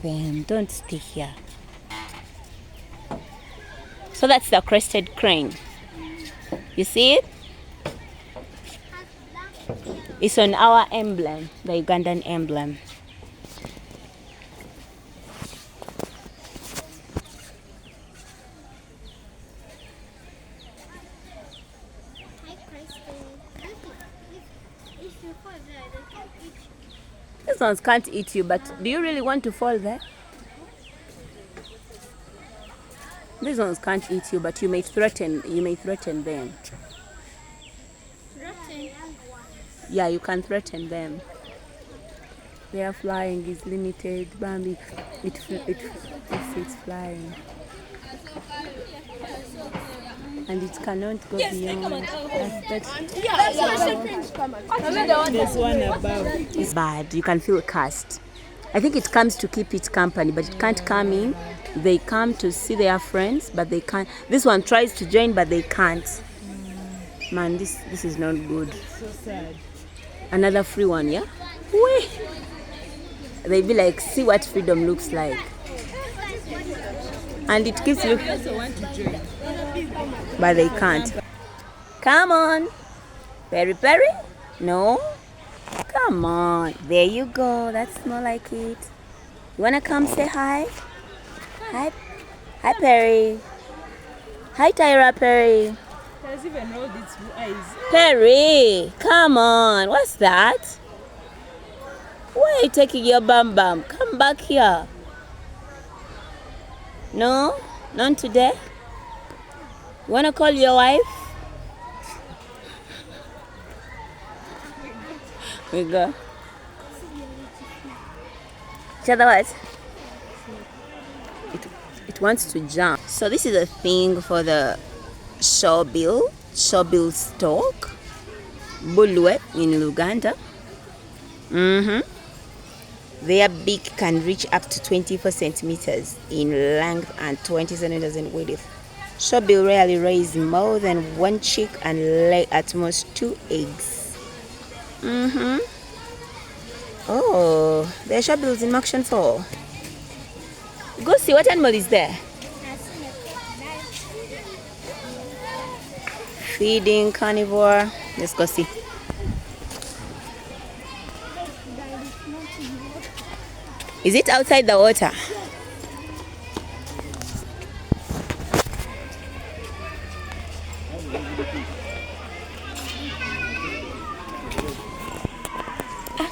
them. Don't stay here. So that's the crested crane. You see it? It's on our emblem, the Ugandan emblem. These ones can't eat you, but do you really want to fall there? These ones can't eat you, but you may threaten them. Threaten? Yeah, you can threaten them. Their flying is limited. Bambi, it's flying. And it cannot go beyond. There's one above. It's bad. You can feel cursed. I think it comes to keep its company, but it can't come in. They come to see their friends, but they can't. This one tries to join, but they can't. Man, this is not good. So sad. Another free one, yeah? Wait. They be like, see what freedom looks like. And it keeps looking. They also want to join. But they can't. Come on. Perry Perry? No? Come on. There you go. That's more like it. You wanna come say hi? Hi. Hi, Perry. Hi, Tyra Perry. It has even rolled its eyes. Perry, come on. What's that? Where are you taking your bum bum? Come back here. No? Not today? You wanna call your wife? We go. Each other what? It wants to jump. So this is a thing for the shawbill stock. Bulwe in Uganda. Their beak can reach up to 24 centimeters in length and 20 centimeters in width. Shawbill rarely raise more than one chick and lay at most 2 eggs. Oh, there are shawbills in Maction 4. Go see what animal is there. Feeding carnivore. Let's go see. Is it outside the water?